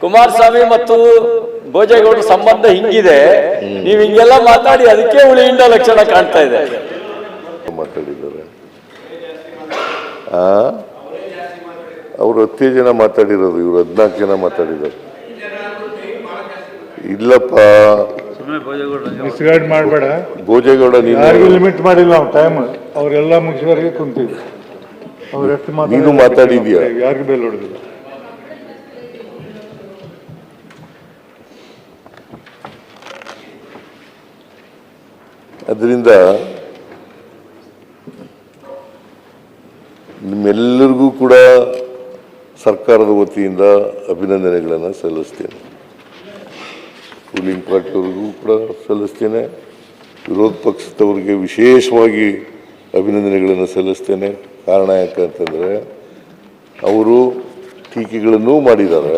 ಕುಮಾರಸ್ವಾಮಿ ಮತ್ತು ಭೋಜೇಗೌಡರ ಸಂಬಂಧ ಹಿಂಗಿದೆ, ನೀವು ಹಿಂಗೆಲ್ಲ ಮಾತಾಡಿ ಅದಕ್ಕೆ ಉಳಿಯಿಂದ ಲಕ್ಷಣ ಕಾಣ್ತಾ ಇದೆ. ಮಾತಾಡಿದ್ದಾರೆ ಅವರು 10 ಜನ ಮಾತಾಡಿರೋದು, ಇವರು 14 ಜನ ಮಾತಾಡಿದ್ದಾರೆ. ಇಲ್ಲಪ್ಪ, ಮಿಸ್ಗೈಡ್ ಮಾಡಬೇಡ. ಭೋಜೇಗೌಡ ಯಾರಿಗೂ ಲಿಮಿಟ್ ಮಾಡಿಲ್ಲ ನಾವು ಟೈಮ್, ಅವರೆಲ್ಲ ಮುಗಿಸುವವರೆಗೆ ಕುಂತೀವಿ. ಅವ್ರು ಎಷ್ಟು ನೀನು ಮಾತಾಡಿದ್ಯಾ? ಯಾರಿಗೂ ಬೇಲ್ ಹೊಡೆದಿಲ್ಲ. ಅದರಿಂದ ನಿಮ್ಮೆಲ್ಲರಿಗೂ ಕೂಡ ಸರ್ಕಾರದ ವತಿಯಿಂದ ಅಭಿನಂದನೆಗಳನ್ನು ಸಲ್ಲಿಸ್ತೇನೆ. ರೂಲಿಂಗ್ ಪಾರ್ಟಿಯವ್ರಿಗೂ ಕೂಡ ಸಲ್ಲಿಸ್ತೇನೆ, ವಿರೋಧ ಪಕ್ಷದವರಿಗೆ ವಿಶೇಷವಾಗಿ ಅಭಿನಂದನೆಗಳನ್ನು ಸಲ್ಲಿಸ್ತೇನೆ. ಕಾರಣ ಯಾಕಂತಂದರೆ ಅವರು ಟೀಕೆಗಳನ್ನೂ ಮಾಡಿದ್ದಾರೆ,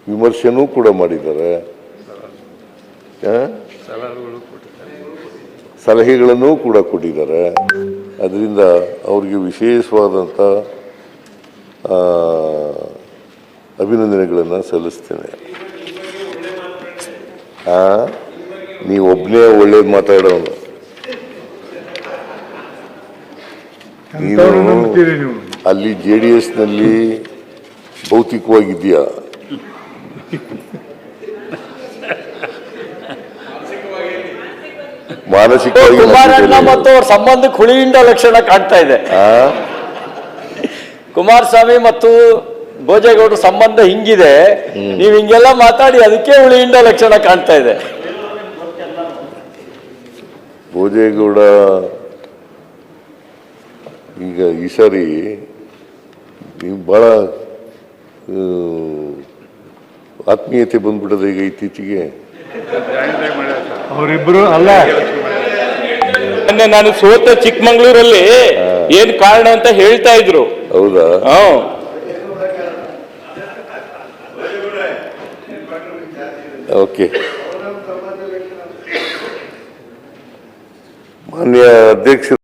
ವಿಮರ್ಶೆನೂ ಕೂಡ ಮಾಡಿದ್ದಾರೆ, ಸಲಹೆಗಳನ್ನು ಕೂಡ ಕೊಟ್ಟಿದ್ದಾರೆ. ಅದರಿಂದ ಅವರಿಗೆ ವಿಶೇಷವಾದಂಥ ಅಭಿನಂದನೆಗಳನ್ನು ಸಲ್ಲಿಸ್ತೇನೆ. ನೀವು ಒಬ್ಬನೇ ಒಳ್ಳೇದು ಮಾತಾಡೋನು, ನೀನು ಅಲ್ಲಿ JDSನಲ್ಲಿ ಭೌತಿಕವಾಗಿದೆಯಾ? ಮಾನಸಿಕವಾಗಿ ಕುಮಾರಣ್ಣ ಮತ್ತು ಅವ್ರ ಸಂಬಂಧಕ್ಕೆ ಹುಳಿಯಿಂದ ಲಕ್ಷಣ ಕಾಣ್ತಾ ಇದೆ. ಕುಮಾರಸ್ವಾಮಿ ಮತ್ತು ಭೋಜೇಗೌಡರ ಸಂಬಂಧ ಹಿಂಗಿದೆ, ನೀವು ಹಿಂಗೆಲ್ಲ ಮಾತಾಡಿ ಅದಕ್ಕೆ ಉಳಿಯಿಂದ ಲಕ್ಷಣ ಕಾಣ್ತಾ ಇದೆ. ಭೋಜೇಗೌಡ ಈಗ ಈ ಸಾರಿ ನೀವು ಬಹಳ ಆತ್ಮೀಯತೆ ಬಂದ್ಬಿಟ್ಟದೆ ಈಗ ಇತ್ತೀಚೆಗೆ. ಅವರಿಬ್ಬರು ಅಲ್ಲ, ನಾನು ಸೋತ ಚಿಕ್ಕಮಂಗ್ಳೂರಲ್ಲಿ ಏನ್ ಕಾರಣ ಅಂತ ಹೇಳ್ತಾ ಇದ್ರು. ಹೌದಾ? ಓಕೆ. ಮಾನ್ಯ ಅಧ್ಯಕ್ಷ